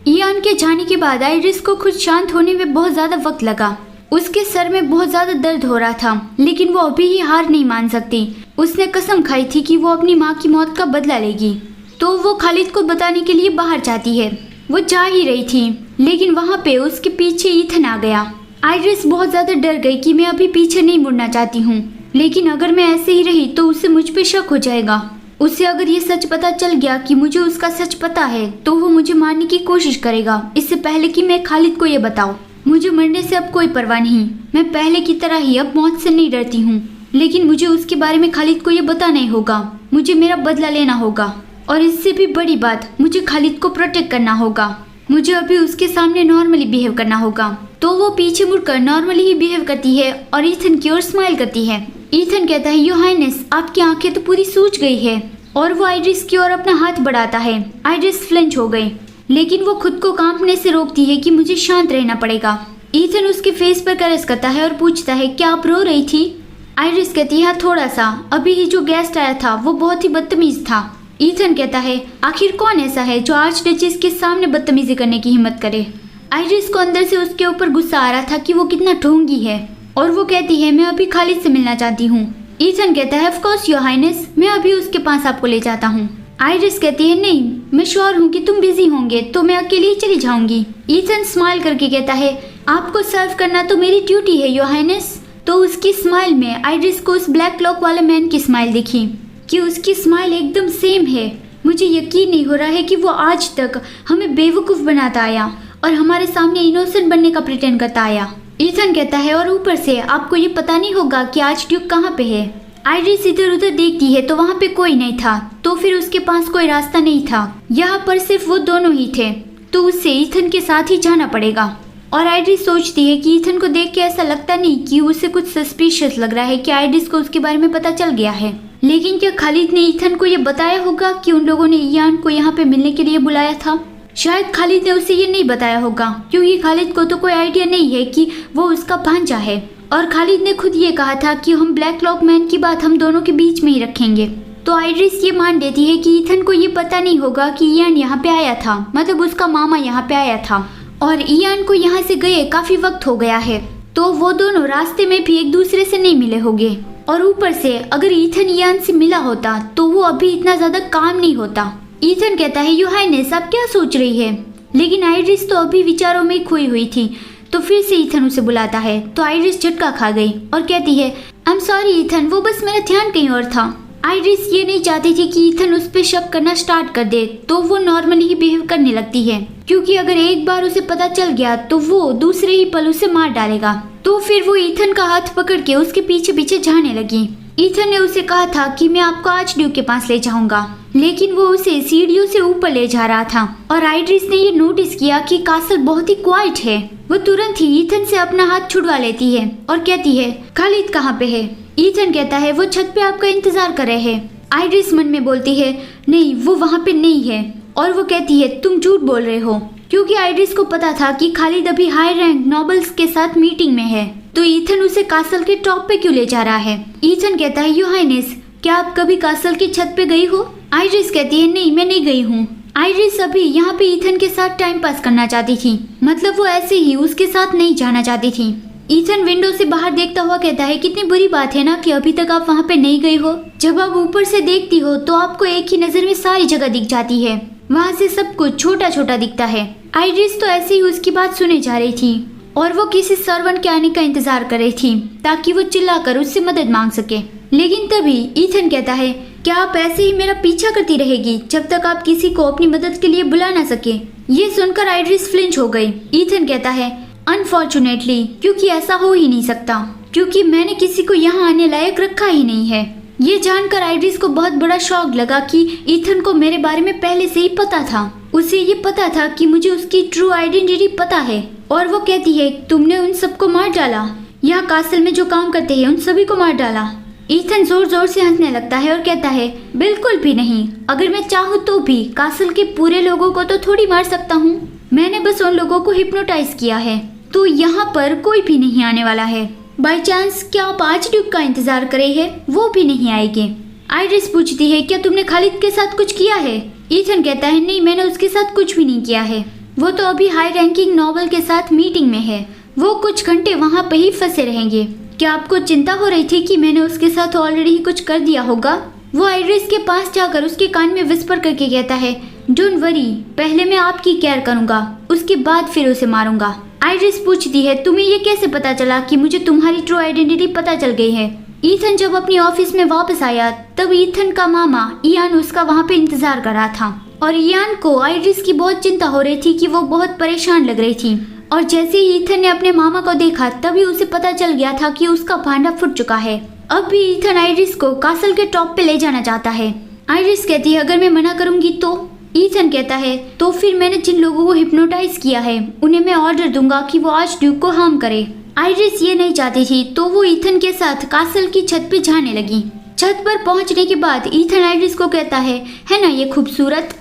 Ian के जाने के बाद आइरिस को खुद शांत होने में बहुत ज्यादा वक्त लगा। उसके सर में बहुत ज्यादा दर्द हो रहा था, लेकिन वो अभी ही हार नहीं मान सकती। उसने कसम खाई थी कि वो अपनी माँ की मौत का बदला लेगी। तो वो खालिद को बताने के लिए बाहर जाती है। वो जा ही रही थी, लेकिन वहाँ पे उसके पीछे ईथन आ गया। आइरिस बहुत ज्यादा डर गई कि मैं अभी पीछे नहीं मुड़ना चाहती हूँ, लेकिन अगर मैं ऐसे ही रही तो उसे मुझ पे शक हो जाएगा। उसे अगर ये सच पता चल गया कि मुझे उसका सच पता है तो वो मुझे मारने की कोशिश करेगा, इससे पहले कि मैं खालिद को ये बताऊं। मुझे मरने से अब कोई परवाह नहीं, मैं पहले की तरह ही अब मौत से नहीं डरती हूँ, लेकिन मुझे उसके बारे में खालिद को ये बताना ही होगा। मुझे मेरा बदला लेना होगा, और इससे भी बड़ी बात, मुझे खालिद को प्रोटेक्ट करना होगा। मुझे अभी उसके सामने नॉर्मली बिहेव करना होगा। तो वो पीछे मुड़कर नॉर्मली ही बिहेव करती है और ईथन की ओर स्माइल करती है। ईथन कहता है, योर हाइनेस, आपकी आंखें तो पूरी सूज गई है। और वो आइरिस की ओर अपना हाथ बढ़ाता है। आइरिस फ्लिंच हो गई, लेकिन वो खुद को कांपने से रोकती है कि मुझे शांत रहना पड़ेगा। ईथन उसके फेस पर कैरेस करता है और पूछता है, क्या आप रो रही थी? आइरिस कहती है, थोड़ा सा, अभी ही जो गेस्ट आया था वो बहुत ही बदतमीज था। ईथन कहता है, आखिर कौन ऐसा है जो आर्चडचेस के सामने बदतमीजी करने की हिम्मत करे? आइरिस को अंदर से उसके ऊपर गुस्सा आ रहा था कि वो कितना ढोंगी है, और वो कहती है, मैं अभी खालिद से मिलना चाहती हूँ। ईथन कहता है, ऑफ कोर्स योर हाइनेस, मैं अभी उसके पास आपको ले जाता हूँ। आइरिस कहती है, नहीं, मैं श्योर हूँ कि तुम बिजी होंगे तो मैं अकेले ही चली जाऊंगी। ईथन स्माइल करके कहता है, आपको सर्व करना तो मेरी ड्यूटी है योर हाइनेस। तो उसकी स्माइल में आइरिस को उस ब्लैक क्लॉक वाले मैन की स्माइल दिखी कि उसकी स्माइल एकदम सेम है। मुझे यकीन नहीं हो रहा है कि वो आज तक हमें बेवकूफ़ बनाता आया और हमारे सामने इनोसेंट बनने का प्रिटेंड करता आया। ईथन कहता है, और ऊपर से आपको ये पता नहीं होगा कि आज ड्यूक कहाँ पे है। आइरिस इधर उधर देखती है तो वहाँ पे कोई नहीं था, तो फिर उसके पास कोई रास्ता नहीं था। यहाँ पर सिर्फ वो दोनों ही थे, तो उसे ईथन के साथ ही जाना पड़ेगा। और आइरिस सोचती है कि ईथन को देख के ऐसा लगता नहीं कि उसे कुछ सस्पिशियस लग रहा है कि आइरिस को उसके बारे में पता चल गया है। लेकिन क्या खालिद ने ईथन को ये बताया होगा कि उन लोगों ने इयान को यहाँ पे मिलने के लिए बुलाया था? शायद खालिद ने उसे ये नहीं बताया होगा, क्योंकि खालिद को तो कोई आइडिया नहीं है कि वो उसका भांजा है। और खालिद ने खुद ये कहा था कि हम ब्लैक क्लॉक मैन की बात हम दोनों के बीच में ही रखेंगे। तो आइरिस ये मान लेती है कि ईथन को ये पता नहीं होगा कि इयान यहाँ पे आया था, मतलब उसका मामा यहाँ पे आया था, और इयान को यहाँ से गए काफी वक्त हो गया है, तो वो दोनों रास्ते में भी एक दूसरे से नहीं मिले होंगे। और ऊपर से अगर ईथन इयान से मिला होता तो वो अभी इतना ज्यादा काम नहीं होता। ईथन कहता है, योर हाइनेस, आप क्या सोच रही है? लेकिन आइरिस तो अभी विचारों में खोई हुई थी। तो फिर से ईथन उसे बुलाता है, तो आइरिस झटका खा गई और कहती है, आई एम सॉरी ईथन, वो बस मेरा ध्यान कहीं और था। आइरिस ये नहीं चाहती थी कि ईथन उस पर शक करना स्टार्ट कर दे, तो वो नॉर्मली ही बिहेव करने लगती है, क्योंकि अगर एक बार उसे पता चल गया तो वो दूसरे ही पल उसे मार डालेगा। तो फिर वो ईथन का हाथ पकड़ के उसके पीछे पीछे जाने लगी। ईथन ने उसे कहा था कि मैं आपको आर्चड्यूक के पास ले जाऊंगा, लेकिन वो उसे सीढ़ियों से ऊपर ले जा रहा था। और आइरिस ने ये नोटिस किया कि कासल बहुत ही क्वाइट है। वो तुरंत ही ईथन से अपना हाथ छुड़वा लेती है और कहती है, खालिद कहाँ पे है? ईथन कहता है, वो छत पे आपका इंतजार कर रहे हैं। आइरिस मन में बोलती है, नहीं, वो वहाँ पे नहीं है। और वो कहती है, तुम झूठ बोल रहे हो, क्योंकि आइरिस को पता था कि खालिद अभी हाई रैंक नोबल्स के साथ मीटिंग में है। तो ईथन उसे कासल के टॉप पे क्यों ले जा रहा है? ईथन कहता है, योर हाइनेस, क्या आप कभी कासल की छत पे गई हो? आइरिस कहती है, नहीं, मैं नहीं गई हूँ। आइरिस अभी यहाँ पे ईथन के साथ टाइम पास करना चाहती थी, मतलब वो ऐसे ही उसके साथ नहीं जाना चाहती थी। ईथन विंडो से बाहर देखता हुआ कहता है, कितनी बुरी बात है ना कि अभी तक आप वहाँ पे नहीं गई हो। जब आप ऊपर से देखती हो तो आपको एक ही नजर में सारी जगह दिख जाती है, वहाँ से सब कुछ छोटा छोटा दिखता है। आइरिस तो ऐसे ही उसकी बात सुने जा रही थी और वो किसी सर्वेंट के आने का इंतजार कर रही थी ताकि वो चिल्लाकर उससे मदद मांग सके। लेकिन तभी ईथन कहता है, क्या आप ऐसे ही मेरा पीछा करती रहेगी जब तक आप किसी को अपनी मदद के लिए बुला ना सके? ये सुनकर आइरिस फ्लिंच हो गई। ईथन कहता है, अनफॉर्चुनेटली, क्योंकि ऐसा हो ही नहीं सकता, क्योंकि मैंने किसी को यहाँ आने लायक रखा ही नहीं है। ये जानकर आइरिस को बहुत बड़ा शॉक लगा कि ईथन को मेरे बारे में पहले से ही पता था। उसे ये पता था कि मुझे उसकी ट्रू आइडेंटिटी पता है। और वो कहती है, तुमने उन सबको मार डाला, यहाँ कासल में जो काम करते हैं उन सभी को मार डाला। ईथन जोर जोर से हंसने लगता है और कहता है, बिल्कुल भी नहीं, अगर मैं चाहूँ तो भी कासल के पूरे लोगों को तो थोड़ी मार सकता हूँ। मैंने बस उन लोगों को हिप्नोटाइज किया है, तो यहाँ पर कोई भी नहीं आने वाला है। बाय चांस क्या आप आर्चड्यूक का इंतजार करे हैं? वो भी नहीं आएंगे। आइरिस पूछती है, क्या तुमने खालिद के साथ कुछ किया है? ईथन कहता है, नहीं, मैंने उसके साथ कुछ भी नहीं किया है। वो तो अभी हाई रैंकिंग नोबल के साथ मीटिंग में है, वो कुछ घंटे वहाँ पे ही फंसे रहेंगे। क्या आपको चिंता हो रही थी कि मैंने उसके साथ ऑलरेडी ही कुछ कर दिया होगा? वो आइरिस के पास जाकर उसके कान में विस्पर करके कहता है, डोंट वरी, पहले मैं आपकी केयर करूंगा, उसके बाद फिर उसे मारूंगा। आइरिस पूछती है, तुम्हें ये कैसे पता चला कि मुझे तुम्हारी ट्रू आइडेंटिटी पता चल गई है? ईथन जब अपनी ऑफिस में वापस आया तब ईथन का मामा इयान उसका वहाँ पे इंतजार कर रहा था और इयान को आइरिस की बहुत चिंता हो रही थी कि वो बहुत परेशान लग रही थी। और जैसे ही ईथन ने अपने मामा को देखा तभी उसे पता चल गया था कि उसका भांडा फूट चुका है। अब भी ईथन आइरिस को कासल के टॉप पे ले जाना चाहता है। आइरिस कहती है, अगर मैं मना करूंगी तो? ईथन कहता है, तो फिर मैंने जिन लोगों को हिप्नोटाइज किया है उन्हें मैं ऑर्डर दूंगा कि वो आर्च ड्यूक को हार्म करे। आइरिस ये नहीं चाहती थी तो वो ईथन के साथ कासल की छत पे जाने लगी। छत पर पहुंचने के बाद ईथन आइरिस को कहता है ना ये खूबसूरत?